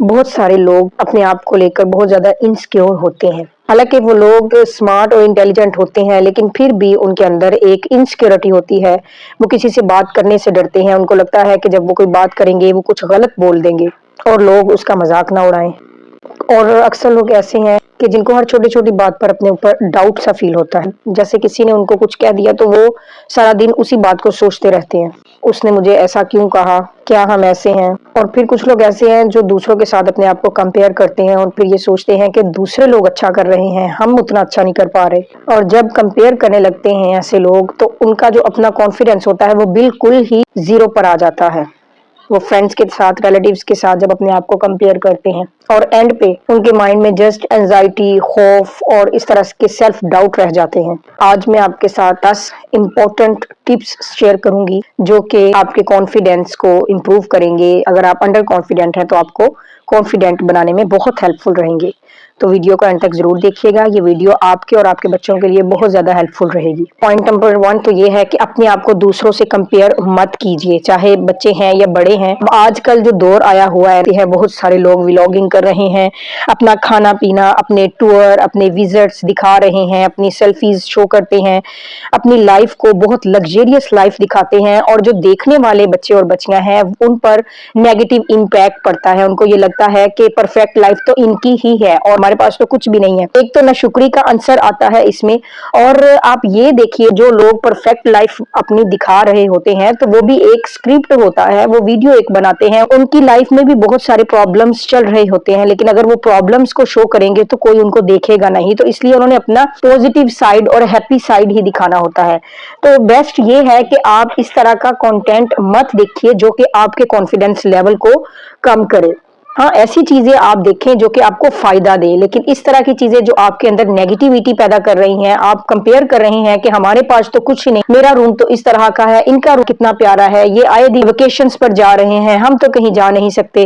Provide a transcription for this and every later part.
بہت سارے لوگ اپنے آپ کو لے کر بہت زیادہ انسیکیور ہوتے ہیں. حالانکہ وہ لوگ اسمارٹ اور انٹیلیجنٹ ہوتے ہیں لیکن پھر بھی ان کے اندر ایک انسیکیورٹی ہوتی ہے. وہ کسی سے بات کرنے سے ڈرتے ہیں. ان کو لگتا ہے کہ جب وہ کوئی بات کریں گے وہ کچھ غلط بول دیں گے اور لوگ اس کا مذاق نہ اڑائیں. اور اکثر لوگ ایسے ہیں کہ جن کو ہر چھوٹی چھوٹی بات پر اپنے اوپر ڈاؤٹ سا فیل ہوتا ہے. جیسے کسی نے ان کو کچھ کہہ دیا تو وہ سارا دن اسی بات کو سوچتے رہتے ہیں. اس نے مجھے ایسا کیوں کہا, کیا ہم ایسے ہیں؟ اور پھر کچھ لوگ ایسے ہیں جو دوسروں کے ساتھ اپنے آپ کو کمپیئر کرتے ہیں اور پھر یہ سوچتے ہیں کہ دوسرے لوگ اچھا کر رہے ہیں, ہم اتنا اچھا نہیں کر پا رہے. اور جب کمپیئر کرنے لگتے ہیں ایسے لوگ تو ان کا جو اپنا کانفیڈنس ہوتا ہے وہ بالکل ہی زیرو پر آ جاتا ہے. وہ فرینڈس کے ساتھ, ریلیٹیوز کے ساتھ جب اپنے آپ کو کمپیئر کرتے ہیں اور اینڈ پہ ان کے مائنڈ میں جسٹ اینزائٹی, خوف اور اس طرح کے سیلف ڈاؤٹ رہ جاتے ہیں. آج میں آپ کے ساتھ 10 امپورٹنٹ ٹپس شیئر کروں گی جو کہ آپ کے کانفیڈنس کو امپروو کریں گے. اگر آپ انڈر کانفیڈنٹ ہیں تو آپ کو کانفیڈنٹ بنانے میں بہت ہیلپ فل رہیں گے. تو ویڈیو کو اینڈ تک ضرور دیکھیے گا. یہ ویڈیو آپ کے اور آپ کے بچوں کے لیے بہت زیادہ ہیلپ فل رہے گی. پوائنٹ نمبر 1 تو یہ ہے کہ اپنے آپ کو دوسروں سے کمپیئر مت کیجیے, چاہے بچے ہیں یا بڑے ہیں. آج کل جو دور آیا ہوا ہے بہت سارے لوگ ولاگنگ کر رہے ہیں, اپنا کھانا پینا, اپنے ٹور, اپنے وزٹس دکھا رہے ہیں, اپنی سیلفیز شو کرتے ہیں, اپنی لائف کو بہت لگزریس لائف دکھاتے ہیں. اور جو دیکھنے والے بچے اور بچیاں ہیں ان پر نیگیٹو امپیکٹ پڑتا ہے. ان کو یہ لگتا ہے کہ پرفیکٹ لائف تو ان کی ہی ہے اور ہمارے پاس تو کچھ بھی نہیں ہے. ایک تو ناشکری کا عنصر آتا ہے اس میں. اور آپ یہ دیکھیے جو لوگ پرفیکٹ لائف اپنی دکھا رہے ہوتے ہیں تو وہ بھی ایک اسکرپٹ ہوتا ہے, وہ ویڈیو ایک بناتے ہیں. ان کی لائف میں بھی بہت سارے پرابلمس چل رہے ہوتے ہیں لیکن اگر وہ پرابلمس کو شو کریں گے تو کوئی ان کو دیکھے گا نہیں. تو اس لیے انہوں نے اپنا پوزیٹیو سائیڈ اور ہیپی سائیڈ ہی دکھانا ہوتا ہے. تو بیسٹ یہ ہے کہ آپ اس طرح کا کنٹینٹ مت دیکھیے جو کہ آپ کے کانفیڈنس لیول کو کم کرے. ہاں, ایسی چیزیں آپ دیکھیں جو کہ آپ کو فائدہ دے, لیکن اس طرح کی چیزیں جو آپ کے اندر نیگیٹیوٹی پیدا کر رہی ہیں, آپ کمپیئر کر رہے ہیں کہ ہمارے پاس تو کچھ نہیں, میرا روم تو اس طرح کا ہے, ان کا روم کتنا پیارا ہے, یہ آئے دن ویکیشنز پر جا رہے ہیں, ہم تو کہیں جا نہیں سکتے.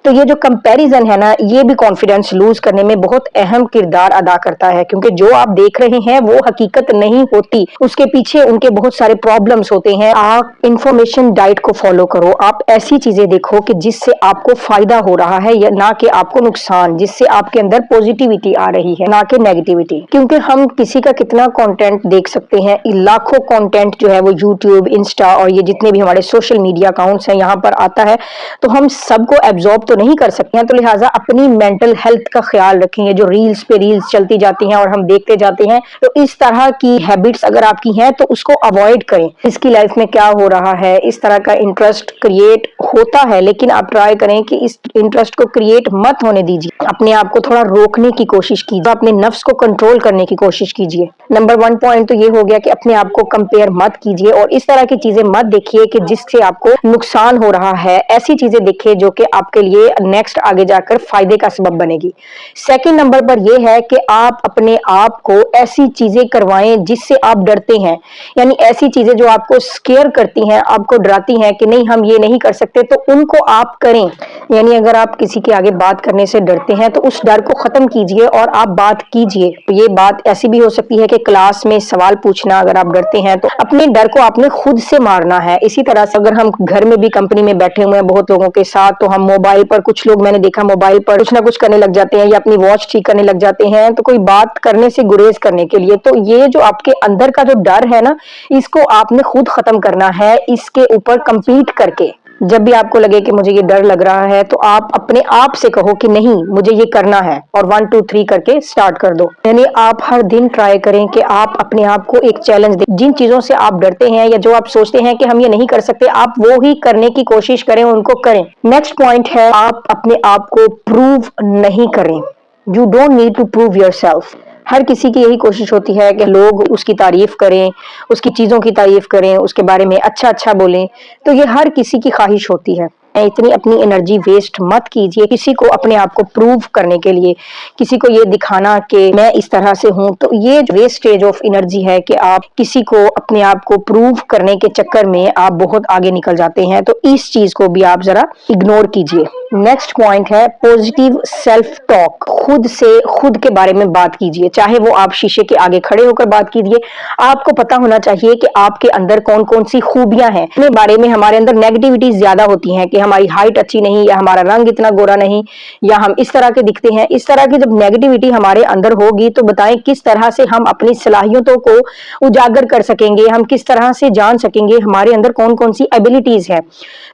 تو یہ جو کمپیریزن ہے نا, یہ بھی کانفیڈنس لوز کرنے میں بہت اہم کردار ادا کرتا ہے. کیونکہ جو آپ دیکھ رہے ہیں وہ حقیقت نہیں ہوتی, اس کے پیچھے ان کے بہت سارے پرابلمس ہوتے ہیں. آپ انفارمیشن ڈائٹ کو فالو کرو, آپ ایسی چیزیں دیکھو کہ جس سے آپ کو فائدہ ہو رہا ہے یا نہ کہ آپ کو نقصان, جس سے آپ کے اندر پوزیٹیوٹی آ رہی ہے نہ کہ نیگیٹیوٹی. کیونکہ ہم کسی کا کتنا کنٹینٹ دیکھ سکتے ہیں, لاکھوں کنٹینٹ جو ہے وہ یوٹیوب, انسٹا اور یہ جتنے بھی ہمارے سوشل میڈیا اکاؤنٹس ہیں یہاں پر آتا ہے, تو ہم سب کو ایبزارب تو نہیں کر سکتے ہیں. تو لہٰذا اپنی مینٹل ہیلتھ کا خیال رکھیں. یہ جو ریلز پہ ریلز چلتی جاتی ہیں اور ہم دیکھتے جاتے ہیں, تو اس طرح کی ہیبٹس اگر آپ کی ہیں تو اس کو اوائڈ کریں. اس کی لائف میں کیا ہو رہا ہے, اس طرح کا انٹرسٹ کریٹ ہوتا ہے لیکن آپ ٹرائی کریں کہ اس انٹرسٹ کو کریٹ مت ہونے دیجیے. اپنے آپ کو تھوڑا روکنے کی کوشش کیجیے, اپنے نفس کو کنٹرول کرنے کی کوشش کیجیے. نمبر 1 پوائنٹ تو یہ ہو گیا کہ اپنے آپ کو کمپیئر مت کیجیے اور اس طرح کی چیزیں مت دیکھیے کہ جس سے آپ کو نقصان ہو رہا ہے. ایسی چیزیں دیکھیے جو کہ آپ کے لیے نیکسٹ آگے جا کر فائدے کا سبب بنے گی. سیکنڈ نمبر پر یہ ہے کہ آپ اپنے آپ کو ایسی چیزیں کروائیں جس سے آپ ڈرتے ہیں, یعنی ایسی چیزیں جو آپ کو سکیئر کرتی ہیں, آپ کو ڈراتی ہیں کہ نہیں ہم یہ نہیں کر سکتے, تو ان کو آپ کریں. یعنی اگر آپ کسی کے آگے بات کرنے سے ڈرتے ہیں تو اس ڈر کو ختم کیجئے اور آپ بات کیجئے. یہ بات ایسی بھی ہو سکتی ہے کہ کلاس میں سوال پوچھنا, اگر آپ ڈرتے ہیں تو اپنے ڈر کو آپ نے خود سے مارنا ہے. اسی طرح سے اگر ہم گھر میں بھی کمپنی میں بیٹھے ہوئے ہیں بہت لوگوں کے ساتھ, تو ہم موبائل پر, کچھ لوگ میں نے دیکھا موبائل پر کچھ نہ کچھ کرنے لگ جاتے ہیں یا اپنی واچ ٹھیک کرنے لگ جاتے ہیں, تو کوئی بات کرنے سے گریز کرنے کے لیے. تو یہ جو آپ کے اندر کا جو ڈر ہے نا, اس کو آپ نے خود ختم کرنا ہے اس کے اوپر کمپیٹ کر کے. جب بھی آپ کو لگے کہ مجھے یہ ڈر لگ رہا ہے تو آپ اپنے آپ سے کہو کہ نہیں مجھے یہ کرنا ہے, اور 1 2 3 کر کے سٹارٹ کر دو. یعنی آپ ہر دن ٹرائی کریں کہ آپ اپنے آپ کو ایک چیلنج دیں. جن چیزوں سے آپ ڈرتے ہیں یا جو آپ سوچتے ہیں کہ ہم یہ نہیں کر سکتے, آپ وہ ہی کرنے کی کوشش کریں, ان کو کریں. نیکسٹ پوائنٹ ہے, آپ اپنے آپ کو پروو نہیں کریں. You don't need to prove your self. ہر کسی کی یہی کوشش ہوتی ہے کہ لوگ اس کی تعریف کریں, اس کی چیزوں کی تعریف کریں, اس کے بارے میں اچھا اچھا بولیں. تو یہ ہر کسی کی خواہش ہوتی ہے. اتنی اپنی انرجی ویسٹ مت کیجیے کسی کو اپنے آپ کو پروو کرنے کے لیے, کسی کو یہ دکھانا کہ میں اس طرح سے ہوں. تو یہ ویسٹیج آف انرجی ہے کہ آپ کسی کو اپنے آپ کو پروو کرنے کے چکر میں آپ بہت آگے نکل جاتے ہیں. تو اس چیز کو بھی آپ ذرا اگنور کیجیے. نیکسٹ پوائنٹ ہے پوزیٹیو سیلف ٹاک. خود سے خود کے بارے میں بات کیجیے, چاہے وہ آپ شیشے کے آگے کھڑے ہو کر بات کیجیے. آپ کو پتا ہونا چاہیے کہ آپ کے اندر کون کون سی خوبیاں ہیں. اپنے بارے میں ہمارے اندر نیگیٹیوٹی زیادہ ہوتی ہیں کہ हमारी हाइट अच्छी नहीं, या हमारा रंग इतना गोरा नहीं, या हम इस तरह के दिखते हैं। इस तरह की जब नेगेटिविटी हमारे अंदर होगी तो बताएं किस तरह से हम अपनी सलाहियतों को उजागर कर सकेंगे, हम किस तरह से जान सकेंगे हमारे अंदर कौन कौन सी एबिलिटीज है।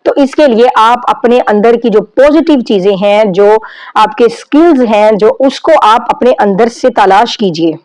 तो इसके लिए आप अपने अंदर की जो पॉजिटिव चीजें हैं, जो आपके स्किल्स हैं, जो उसको आप अपने अंदर से तलाश कीजिए।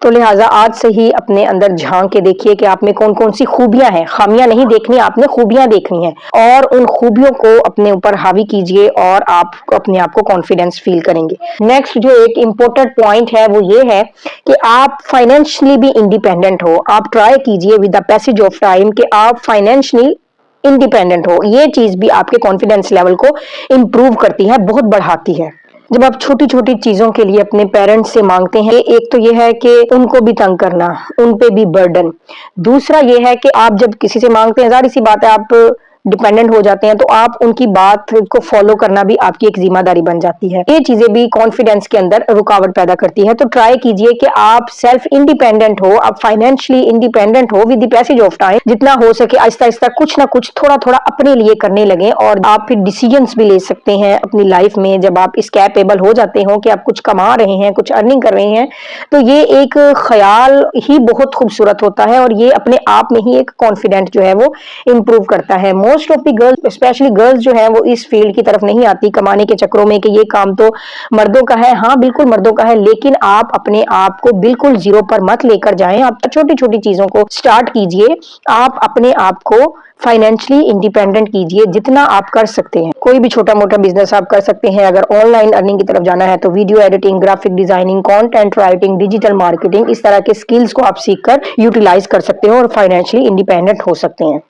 तो लिहाजा आज से ही अपने अंदर झांक के देखिए कि आप में कौन कौन सी खूबियां हैं। खामियां नहीं देखनी, आपने खूबियां देखनी है, और उन खूबियों को अपने ऊपर हावी कीजिए और आप अपने आप को कॉन्फिडेंस फील करेंगे। नेक्स्ट जो एक इम्पोर्टेंट पॉइंट है वो ये है कि आप फाइनेंशियली भी इंडिपेंडेंट हो। आप ट्राई कीजिए with the passage of time कि आप फाइनेंशियली इंडिपेंडेंट हो। ये चीज भी आपके कॉन्फिडेंस लेवल को इंप्रूव करती है, बहुत बढ़ाती है। जब आप छोटी छोटी चीजों के लिए अपने पेरेंट्स से मांगते हैं, एक तो ये है कि उनको भी तंग करना, उन पे भी बर्डन। दूसरा ये है कि आप जब किसी से मांगते हैं, जाहिर सी बात है आप डिपेंडेंट हो जाते हैं, तो आप उनकी बात को फॉलो करना भी आपकी एक जिम्मेदारी बन जाती है। ये चीजें भी कॉन्फिडेंस के अंदर रुकावट पैदा करती है। तो ट्राई कीजिए कि आप सेल्फ इंडिपेंडेंट हो, आप फाइनेंशियली इंडिपेंडेंट हो with the passage of time. जितना हो सके आहिस्ता आहिस्ता कुछ ना कुछ थोड़ा थोड़ा अपने लिए करने लगे, और आप फिर डिसीजंस भी ले सकते हैं अपनी लाइफ में। जब आप इस कैपेबल हो जाते हो कि आप कुछ कमा रहे हैं, कुछ अर्निंग कर रहे हैं, तो ये एक ख्याल ही बहुत खूबसूरत होता है, और ये अपने आप में ही एक कॉन्फिडेंट जो है वो इंप्रूव करता है। Most of the girls, specially girls जो है वो इस फील्ड की तरफ नहीं आती कमाने के चक्रों में कि ये काम तो मर्दों का है। हाँ बिल्कुल मर्दों का है, लेकिन आप अपने आप को बिल्कुल जीरो पर मत लेकर जाएं। आप छोटी छोटी चीजों को स्टार्ट कीजिए, आप अपने आप को फाइनेंशियली इंडिपेंडेंट कीजिए जितना आप कर सकते हैं। कोई भी छोटा मोटा बिजनेस आप कर सकते हैं। अगर ऑनलाइन अर्निंग की तरफ जाना है तो video editing, graphic designing, content writing, digital marketing, इस तरह के स्किल्स को आप सीखकर यूटिलाइज कर सकते हो और फाइनेंशियली इंडिपेंडेंट हो सकते हैं।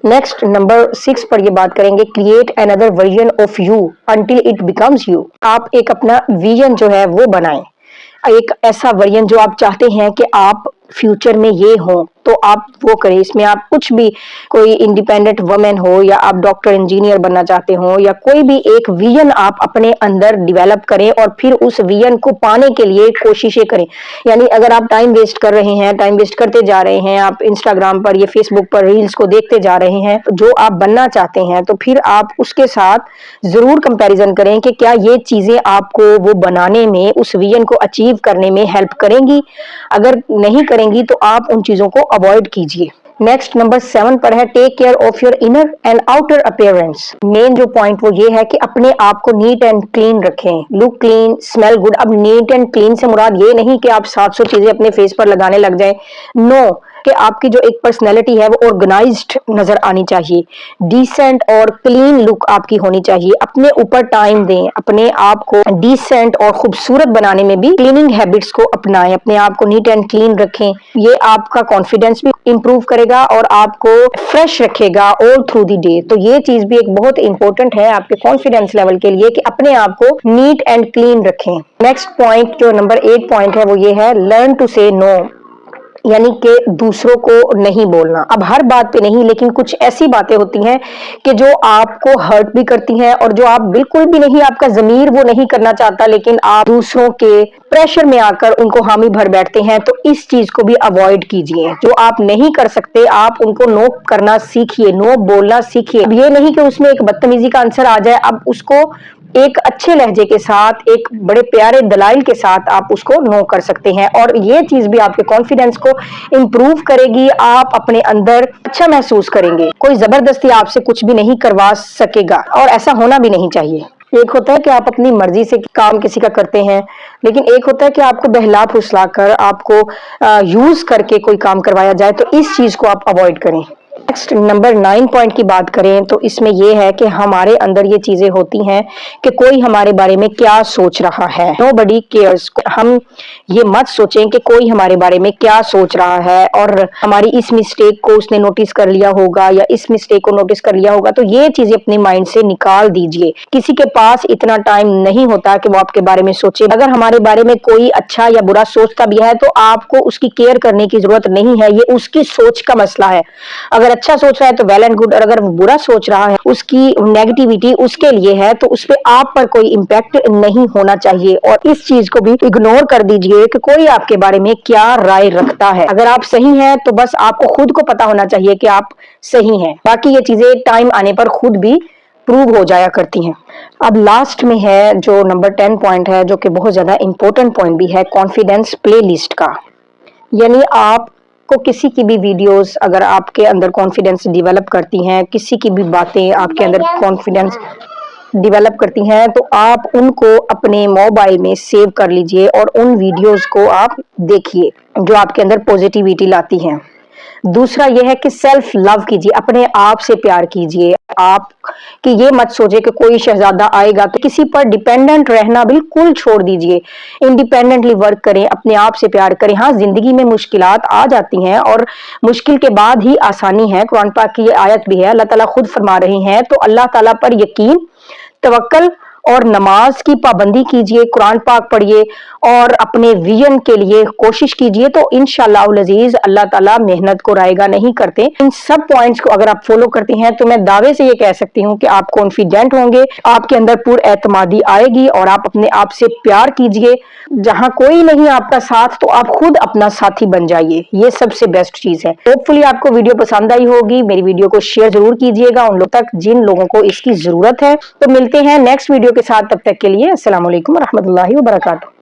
नेक्स्ट नंबर 6 पर ये बात करेंगे, create another version of you until it becomes you. आप एक अपना विजन जो है वो बनाएं, एक ऐसा वर्जन जो आप चाहते हैं कि आप फ्यूचर में ये हो, तो आप वो करें। इसमें आप कुछ भी, कोई इंडिपेंडेंट वुमेन हो, या आप डॉक्टर इंजीनियर बनना चाहते हो, या कोई भी एक विजन आप अपने अंदर डेवलप करें और फिर उस विजन को पाने के लिए कोशिशें करें। यानी अगर आप टाइम वेस्ट कर रहे हैं, टाइम वेस्ट करते जा रहे हैं, आप इंस्टाग्राम पर या फेसबुक पर रील्स को देखते जा रहे हैं, जो आप बनना चाहते हैं, तो फिर आप उसके साथ जरूर कंपैरिजन करें कि क्या ये चीजें आपको वो बनाने में, उस विजन को अचीव करने में हेल्प करेंगी। अगर नहीं करेंगी तो आप उन चीजों को अवॉइड कीजिए। नेक्स्ट नंबर 7 पर है, take care of your inner and outer appearance. Main जो पॉइंट वो ये है कि अपने आप को नीट एंड क्लीन रखें, लुक क्लीन, स्मेल गुड। अब नीट एंड क्लीन से मुराद ये नहीं कि आप 700 चीजें अपने फेस पर लगाने लग जाएं, नो, कि आपकी जो एक पर्सनैलिटी है वो ऑर्गेनाइज्ड नजर आनी चाहिए, डिसेंट और क्लीन लुक आपकी होनी चाहिए। अपने ऊपर टाइम दें, अपने आप को डिसेंट और खूबसूरत बनाने में भी क्लीनिंग हैबिट्स को अपनाएं, अपने आप को नीट एंड क्लीन रखें। ये आपका कॉन्फिडेंस भी इंप्रूव करेगा और आपको फ्रेश रखेगा ऑल थ्रू द डे। तो ये चीज भी एक बहुत इंपॉर्टेंट है आपके कॉन्फिडेंस लेवल के लिए कि अपने आप को नीट एंड क्लीन रखें। नेक्स्ट पॉइंट जो नंबर 8 पॉइंट है वो ये है, लर्न टू से नो, यानी कि दूसरों को नहीं बोलना। अब हर बात पे नहीं, लेकिन कुछ ऐसी बातें होती हैं कि जो आपको हर्ट भी करती हैं और जो आप बिल्कुल भी नहीं, आपका ज़मीर वो नहीं करना चाहता, लेकिन आप दूसरों के प्रेशर में आकर उनको हामी भर बैठते हैं। तो इस चीज को भी अवॉइड कीजिए। जो आप नहीं कर सकते आप उनको नो करना सीखिए, नो बोलना सीखिए। अब ये नहीं कि उसमें एक बदतमीजी का आंसर आ जाए, अब उसको एक अच्छे लहजे के साथ, एक बड़े प्यारे दलाइल के साथ आप उसको नो कर सकते हैं, और ये चीज भी आपके कॉन्फिडेंस को इंप्रूव करेगी। आप अपने अंदर अच्छा महसूस करेंगे, कोई जबरदस्ती आपसे कुछ भी नहीं करवा सकेगा, और ऐसा होना भी नहीं चाहिए। एक होता है कि आप अपनी मर्जी से काम किसी का करते हैं, लेकिन एक होता है कि आपको बहला फुसला कर, आपको यूज करके कोई काम करवाया जाए, तो इस चीज को आप अवॉइड करें। नेक्स्ट नंबर 9 पॉइंट की बात करें तो इसमें यह है कि हमारे अंदर ये चीजें होती हैं कि कोई हमारे बारे में क्या सोच रहा है। Nobody cares. हम ये मत सोचें कि कोई हमारे बारे में क्या सोच रहा है और हमारी इस मिस्टेक को उसने नोटिस कर लिया होगा या इस मिस्टेक को नोटिस कर लिया होगा। तो ये चीजें अपने माइंड से निकाल दीजिए। किसी के पास इतना टाइम नहीं होता कि वो आपके बारे में सोचे। अगर हमारे बारे में कोई अच्छा या बुरा सोचता भी है तो आपको उसकी केयर करने की जरूरत नहीं है, ये उसकी सोच का मसला है। अगर अच्छा सोच रहा है तो वेल एंड गुड, और अगर वो बुरा सोच रहा है, उसकी नेगेटिविटी उसके लिए है, तो उस पे आप पर कोई इम्पैक्ट नहीं होना चाहिए। और इस चीज को भी इग्नोर कर दीजिए कि कोई आपके बारे में क्या राय रखता है। अगर आप सही हैं तो बस आपको खुद को पता होना चाहिए कि आप सही हैं, बाकी ये चीजें टाइम आने पर खुद भी प्रूव हो जाया करती हैं। अब लास्ट में है जो नंबर 10 पॉइंट है, जो कि बहुत ज़्यादा इम्पोर्टेंट पॉइंट भी है, कॉन्फिडेंस प्लेलिस्ट का। यानी आपको किसी की भी वीडियोस अगर आपके अंदर कॉन्फिडेंस डेवलप करती हैं, किसी की भी बातें आपके अंदर कॉन्फिडेंस डेवलप करती हैं, तो आप उनको अपने मोबाइल में सेव कर लीजिए और उन वीडियोस को आप देखिए जो आपके अंदर पॉजिटिविटी लाती हैं। दूसरा यह है कि सेल्फ लव कीजिए, अपने आप से प्यार कीजिए। आप कि ये मत सोचे कि कोई शहजादा आएगा तो किसी पर डिपेंडेंट रहना बिल्कुल छोड़ दीजिए। इंडिपेंडेंटली वर्क करें, अपने आप से प्यार करें। हाँ, जिंदगी में मुश्किलात आ जाती हैं और मुश्किल के बाद ही आसानी है। कुरान पाक की ये आयत भी है, अल्लाह ताला खुद फरमा रहे हैं, तो अल्लाह ताला पर यकीन, तवक्कल और नमाज की पाबंदी कीजिए, कुरान पाक पढ़िए और अपने विजन के लिए कोशिश कीजिए, तो इंशाअल्लाह अज़ीज अल्लाह ताला मेहनत को रायगा नहीं करते। इन सब पॉइंट्स को अगर आप फॉलो करते हैं तो मैं दावे से ये कह सकती हूँ कि आप कॉन्फिडेंट होंगे, आपके अंदर पूरी एतमादी आएगी और आप अपने आप से प्यार कीजिए। जहां कोई नहीं आपका साथ तो आप खुद अपना साथी बन जाइए, ये सबसे बेस्ट चीज है। होपफुली आपको वीडियो पसंद आई होगी। मेरी वीडियो को शेयर जरूर कीजिएगा उन लोग तक जिन लोगों को इसकी जरूरत है। तो मिलते हैं नेक्स्ट वीडियो के साथ, तब तक के लिए अस्सलाम वालेकुम व रहमतुल्लाहि व बरकातहू।